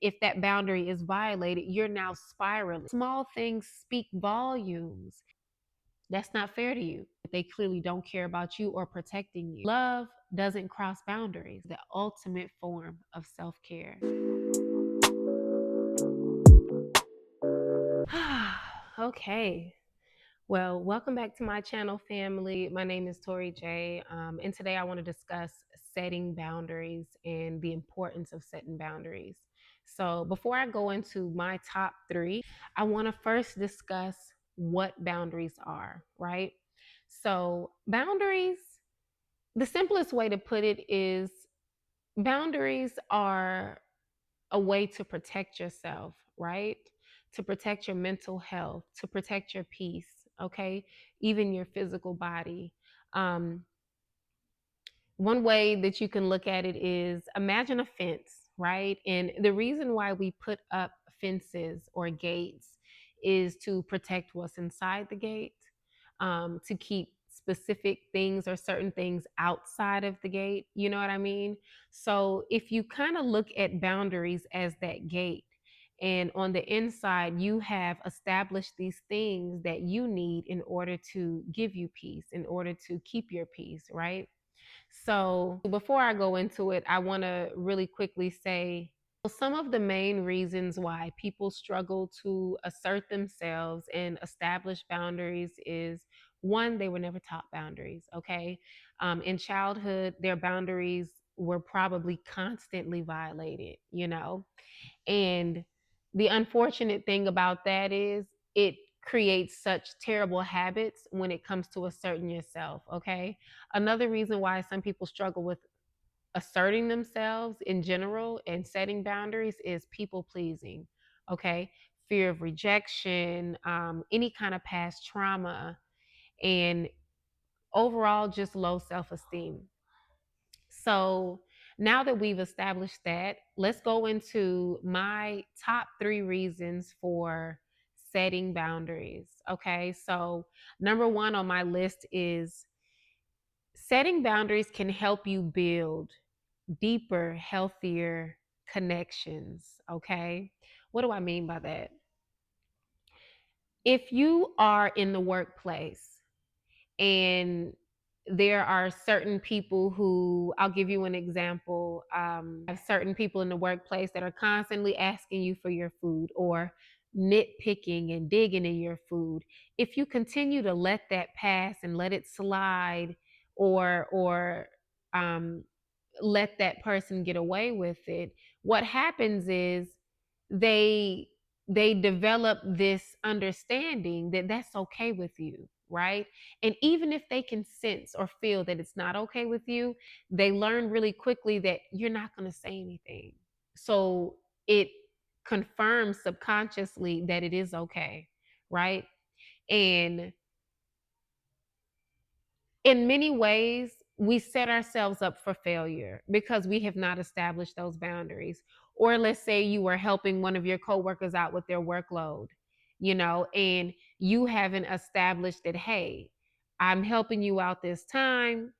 If that boundary is violated, you're now spiraling. Small things speak volumes. That's not fair to you. They clearly don't care about you or protecting you. Love doesn't cross boundaries, the ultimate form of self care. Okay. Well, welcome back to my channel, family. My name is Tori J, and today I want to discuss setting boundaries and the importance of setting boundaries. So, before I go into my top three, I want to first discuss what boundaries are, right? So, boundaries, the simplest way to put it is boundaries are a way to protect yourself, right? To protect your mental health, to protect your peace, okay? Even your physical body. Um, One way that you can look at it is imagine a fence, right? And the reason why we put up fences or gates is to protect what's inside the gate, to keep specific things or certain things outside of the gate. You know what I mean? So if you kind of look at boundaries as that gate, and on the inside, you have established these things that you need in order to give you peace, in order to keep your peace, right? So, before I go into it, I want to really quickly say some of the main reasons why people struggle to assert themselves and establish boundaries is one, they were never taught boundaries, okay? In childhood, their boundaries were probably constantly violated, you know? And the unfortunate thing about that is it creates such terrible habits when it comes to asserting yourself, okay? Another reason why some people struggle with asserting themselves in general and setting boundaries is people pleasing, okay? Fear of rejection, any kind of past trauma, and overall just low self esteem. So now that we've established that, let's go into my top three reasons for setting boundaries. Okay. So, number one on my list is setting boundaries can help you build deeper, healthier connections. Okay. What do I mean by that? If you are in the workplace and there are certain people who, I'll give you an example, have certain people in the workplace that are constantly asking you for your food or nitpicking and digging in your food. If you continue to let that pass and let it slide, or um, let that person get away with it, what happens is they they develop this understanding that that's okay with you, right? And even if they can sense or feel that it's not okay with you, they learn really quickly that you're not going to say anything. So it confirms subconsciously that it is okay, right? And in many ways, we set ourselves up for failure because we have not established those boundaries. Or let's say you are helping one of your coworkers out with their workload, and you haven't established that, hey, I'm helping you out this time,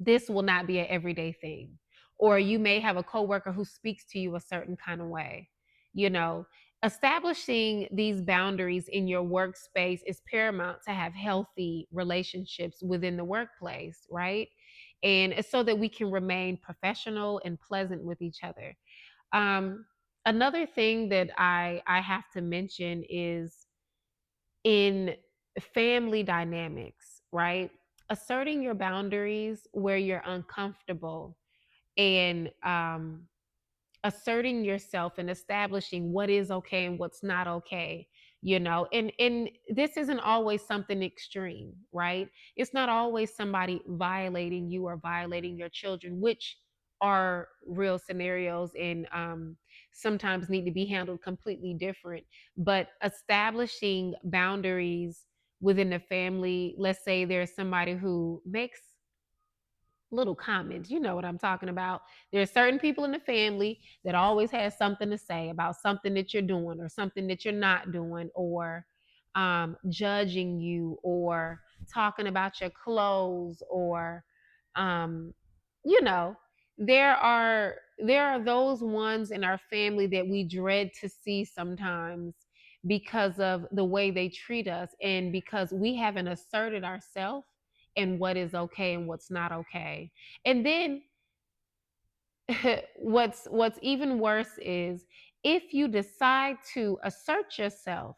this will not be an everyday thing. Or you may have a coworker who speaks to you a certain kind of way. You know, establishing these boundaries in your workspace is paramount to have healthy relationships within the workplace, right? And so that we can remain professional and pleasant with each other. Um, Another thing that I have to mention is in family dynamics, right? Asserting your boundaries where you're uncomfortable and asserting yourself and establishing what is okay and what's not okay, and this isn't always something extreme, right? It's not always somebody violating you or violating your children, which are real scenarios and sometimes need to be handled completely different. But establishing boundaries within the family, let's say there's somebody who makes little comments. You know what I'm talking about. There are certain people in the family that always has something to say about something that you're doing or something that you're not doing, or judging you, or talking about your clothes, or um, you know, there are there are those ones in our family that we dread to see sometimes because of the way they treat us and because we haven't asserted ourselves and what is okay and what's not okay. And then what's even worse is if you decide to assert yourself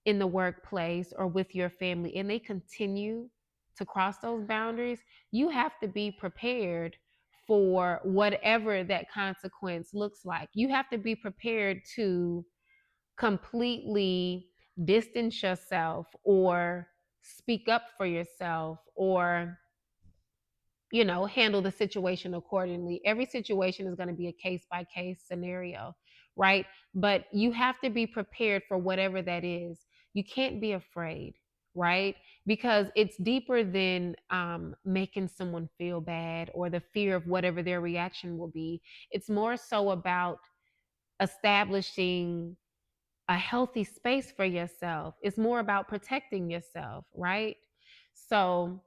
in the workplace or with your family and they continue to cross those boundaries, you have to be prepared for whatever that consequence looks like. You have to be prepared to completely distance yourself or speak up for yourself or handle the situation accordingly. Every situation is going to be a case by case scenario, right? But you have to be prepared for whatever that is. You can't be afraid, right? Because it's deeper than making someone feel bad or the fear of whatever their reaction will be. It's more so about establishing a healthy space for yourself. It's more about protecting yourself, right? So,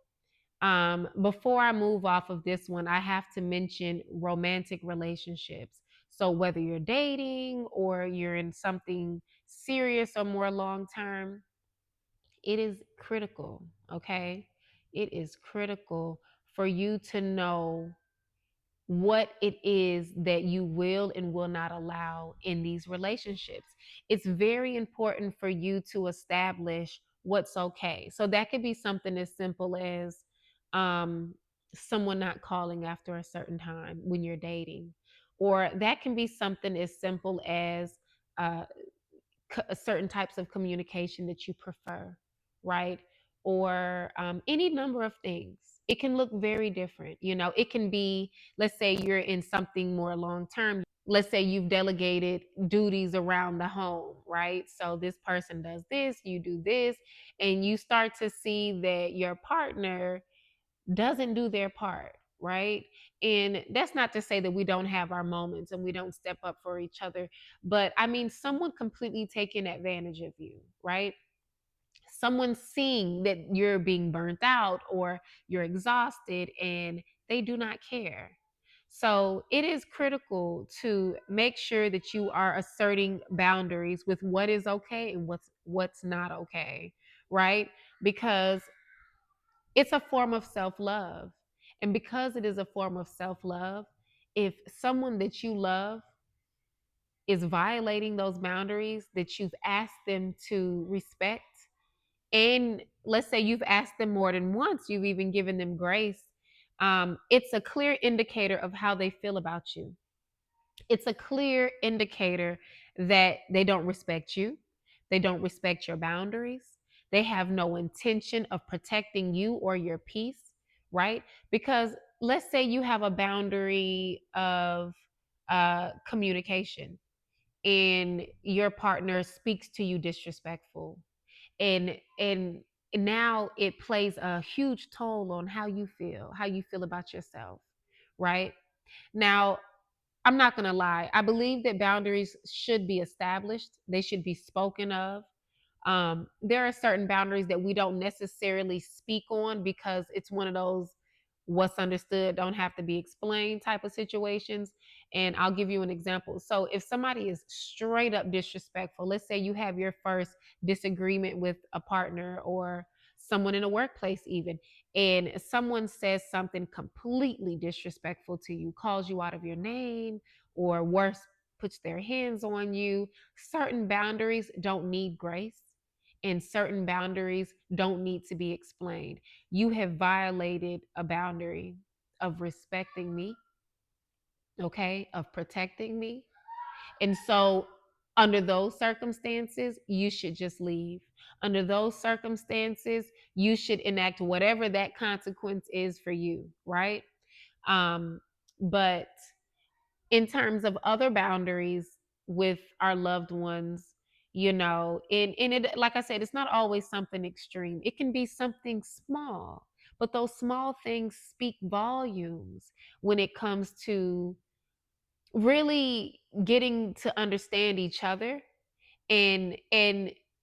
before I move off of this one, I have to mention romantic relationships. So whether you're dating or you're in something serious or more long term, it is critical, okay? It is critical for you to know what it is that you will and will not allow in these relationships. It's very important for you to establish what's okay. So that could be something as simple as um, someone not calling after a certain time when you're dating, or that can be something as simple as uh, certain types of communication that you prefer, right? Or any number of things. It can look very different. It can be, let's say you're in something more long term. Let's say you've delegated duties around the home, right? So this person does this, you do this, and you start to see that your partner doesn't do their part, right? And that's not to say that we don't have our moments and we don't step up for each other, but I mean, someone completely taking advantage of you, right? Someone seeing that you're being burnt out or you're exhausted and they do not care. So it is critical to make sure that you are asserting boundaries with what is okay and what's not okay, right? Because it's a form of self-love. And because it is a form of self-love, if someone that you love is violating those boundaries that you've asked them to respect, and let's say you've asked them more than once, you've even given them grace, it's a clear indicator of how they feel about you. It's a clear indicator that they don't respect you, they don't respect your boundaries, they have no intention of protecting you or your peace, right? Because let's say you have a boundary of communication and your partner speaks to you disrespectful, and now it plays a huge toll on how you feel about yourself, right? Now, I'm not going to lie. I believe that boundaries should be established. They should be spoken of. There are certain boundaries that we don't necessarily speak on because it's one of those what's understood don't have to be explained type of situations. And I'll give you an example. So if somebody is straight up disrespectful, let's say you have your first disagreement with a partner or someone in a workplace even, and someone says something completely disrespectful to you, calls you out of your name, or worse, puts their hands on you, certain boundaries don't need grace and certain boundaries don't need to be explained. You have violated a boundary of respecting me, okay, of protecting me. And so, under those circumstances, you should just leave. Under those circumstances, you should enact whatever that consequence is for you, right? But in terms of other boundaries with our loved ones, and it, like I said, it's not always something extreme. It can be something small, but those small things speak volumes when it comes to really getting to understand each other. And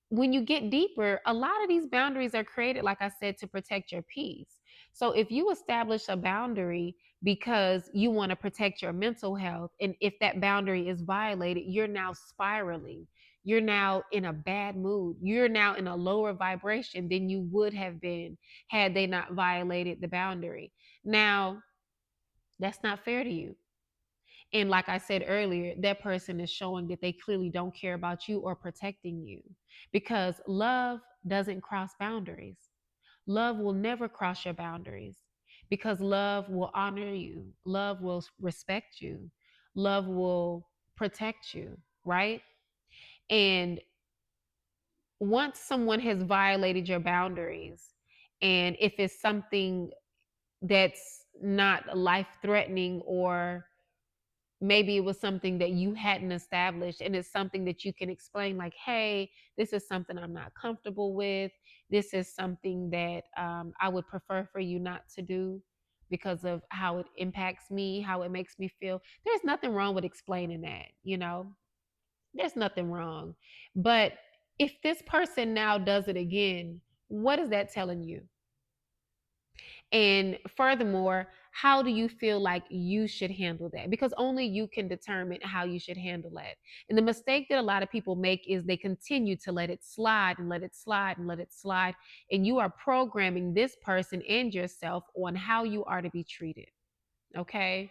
when you get deeper, a lot of these boundaries are created, like I said, to protect your peace. So if you establish a boundary because you want to protect your mental health, and if that boundary is violated, you're now spiraling. You're now in a bad mood. You're now in a lower vibration than you would have been had they not violated the boundary. Now, that's not fair to you. And like I said earlier, that person is showing that they clearly don't care about you or protecting you, because love doesn't cross boundaries. Love will never cross your boundaries, because love will honor you, love will respect you, love will protect you, right? And once someone has violated your boundaries, and if it's something that's not life threatening, or maybe it was something that you hadn't established, and it's something that you can explain, like, hey, this is something I'm not comfortable with, this is something that I would prefer for you not to do because of how it impacts me, how it makes me feel. There's nothing wrong with explaining that, there's nothing wrong. But if this person now does it again, what is that telling you? And furthermore, how do you feel like you should handle that? Because only you can determine how you should handle that. And the mistake that a lot of people make is they continue to let it slide and let it slide and let it slide. And you are programming this person and yourself on how you are to be treated. Okay.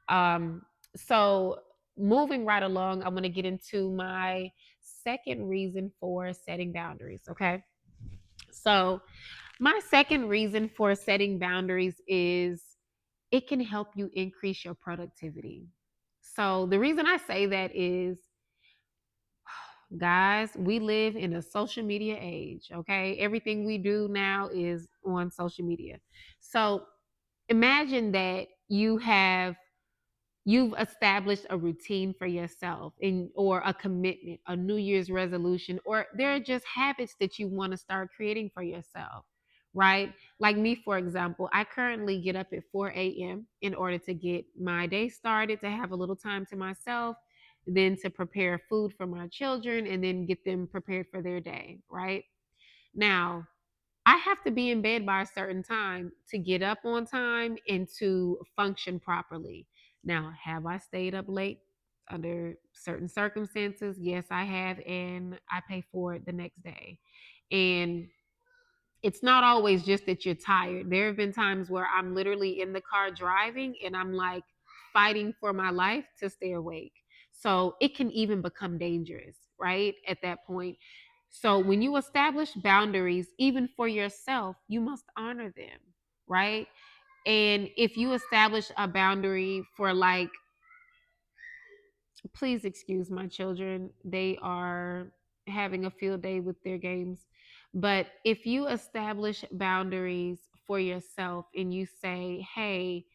Um, so moving right along, I'm going to get into my second reason for setting boundaries. Okay. So, my second reason for setting boundaries is it can help you increase your productivity. So, the reason I say that is, guys, we live in a social media age, okay? Everything we do now is on social media. So, imagine that you've established a routine for yourself, or a commitment, a New Year's resolution, or there are just habits that you want to start creating for yourself, right? Like me, for example, I currently get up at 4 a.m. in order to get my day started, to have a little time to myself, then to prepare food for my children, and then get them prepared for their day, right? Now, I have to be in bed by a certain time to get up on time and to function properly. Now, have I stayed up late under certain circumstances? Yes, I have, and I pay for it the next day. And it's not always just that you're tired. There have been times where I'm literally in the car driving and I'm like fighting for my life to stay awake. So it can even become dangerous, right? At that point. So when you establish boundaries, even for yourself, you must honor them, right? And if you establish a boundary for, like, please excuse my children, they are having a field day with their games. But if you establish boundaries for yourself and you say, hey,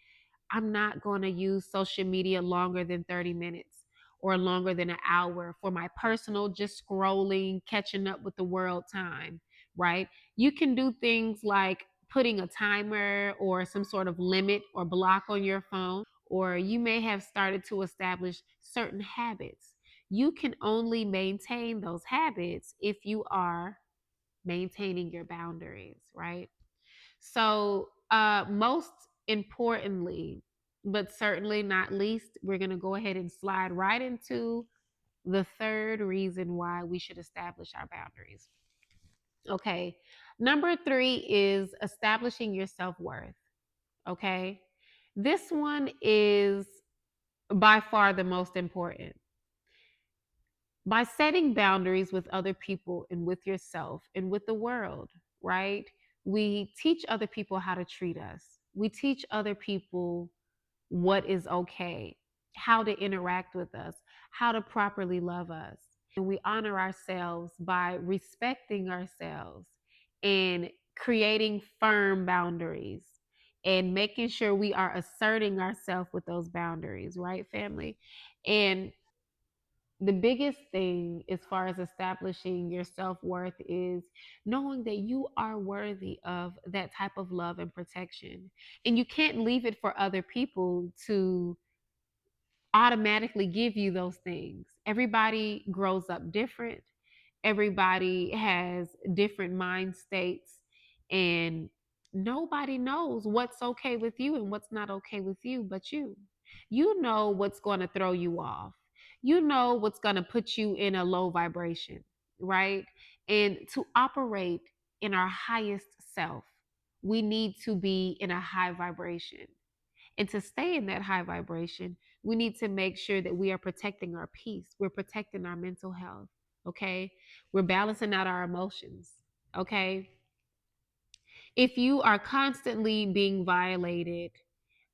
I'm not going to use social media longer than 30 minutes or longer than an hour for my personal, just scrolling, catching up with the world time, right? You can do things like putting a timer or some sort of limit or block on your phone, or you may have started to establish certain habits. You can only maintain those habits if you are maintaining your boundaries, right? So, most importantly, but certainly not least, we're going to go ahead and slide right into the third reason why we should establish our boundaries. Okay. Number three is establishing your self worth. Okay. This one is by far the most important. By setting boundaries with other people and with yourself and with the world, right? We teach other people how to treat us. We teach other people what is okay, how to interact with us, how to properly love us. And we honor ourselves by respecting ourselves and creating firm boundaries and making sure we are asserting ourselves with those boundaries, right, family? And the biggest thing as far as establishing your self-worth is knowing that you are worthy of that type of love and protection, and you can't leave it for other people to automatically give you those things. Everybody grows up different, everybody has different mind states, and Nobody knows what's okay with you and what's not okay with you but you. You know what's going to throw you off. You know what's going to put you in a low vibration, right? And to operate in our highest self, we need to be in a high vibration. And to stay in that high vibration, we need to make sure that we are protecting our peace. We're protecting our mental health. Okay. We're balancing out our emotions. Okay. If you are constantly being violated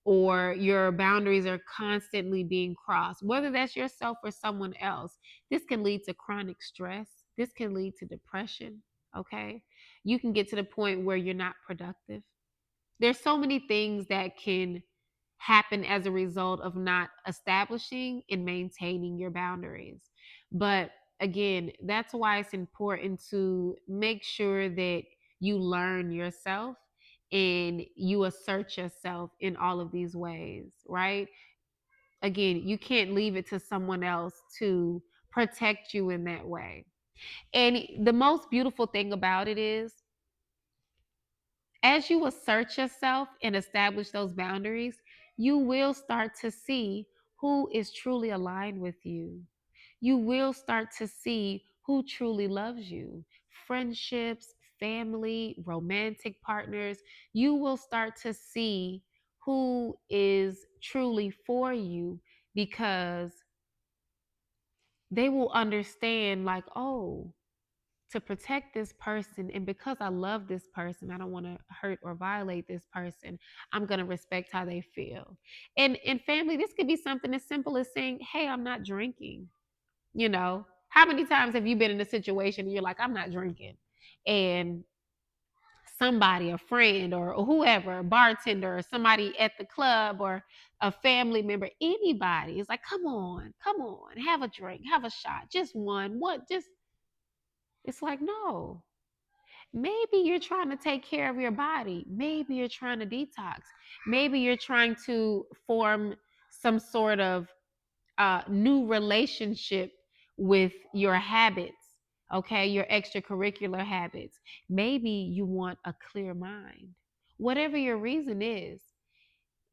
or your boundaries are constantly being crossed, whether that's yourself or someone else, this can lead to chronic stress. This can lead to depression. Okay. You can get to the point where you're not productive. There's so many things that can happen as a result of not establishing and maintaining your boundaries. But again, that's why it's important to make sure that you learn yourself and you assert yourself in all of these ways, right? Again, you can't leave it to someone else to protect you in that way. And the most beautiful thing about it is, as you assert yourself and establish those boundaries, you will start to see who is truly aligned with you. You will start to see who truly loves you. Friendships, family, romantic partners, you will start to see who is truly for you because they will understand, like, oh, to protect this person, and because I love this person, I don't want to hurt or violate this person, I'm going to respect how they feel. And in family, this could be something as simple as saying, hey, I'm not drinking. You know, how many times have you been in a situation and you're like, I'm not drinking, and somebody, a friend or whoever, a bartender or somebody at the club or a family member, anybody is like, come on, have a drink, have a shot, just one, what, just, it's like, no. Maybe you're trying to take care of your body. Maybe you're trying to detox. Maybe you're trying to form some sort of new relationship with your habits, okay, your extracurricular habits. Maybe you want a clear mind. Whatever your reason is,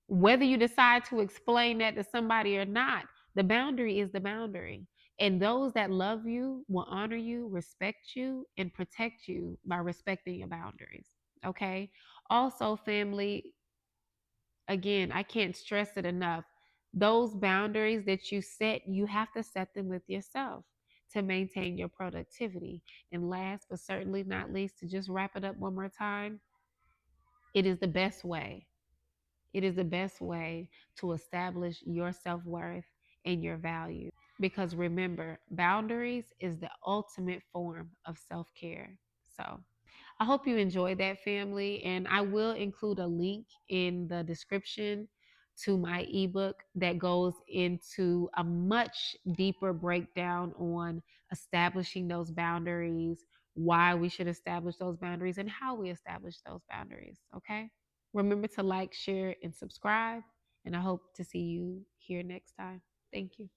whether you decide to explain that to somebody or not, the boundary is the boundary. And those that love you will honor you, respect you, and protect you by respecting your boundaries. Okay. Also, family, again, I can't stress it enough. Those boundaries that you set, you have to set them with yourself to maintain your productivity. And last but certainly not least, to just wrap it up one more time, it is the best way. It is the best way to establish your self worth and your value. Because remember, boundaries is the ultimate form of self care. So, I hope you enjoyed that, family. And I will include a link in the description to my ebook that goes into a much deeper breakdown on establishing those boundaries, why we should establish those boundaries, and how we establish those boundaries. Okay. Remember to like, share, and subscribe. And I hope to see you here next time. Thank you.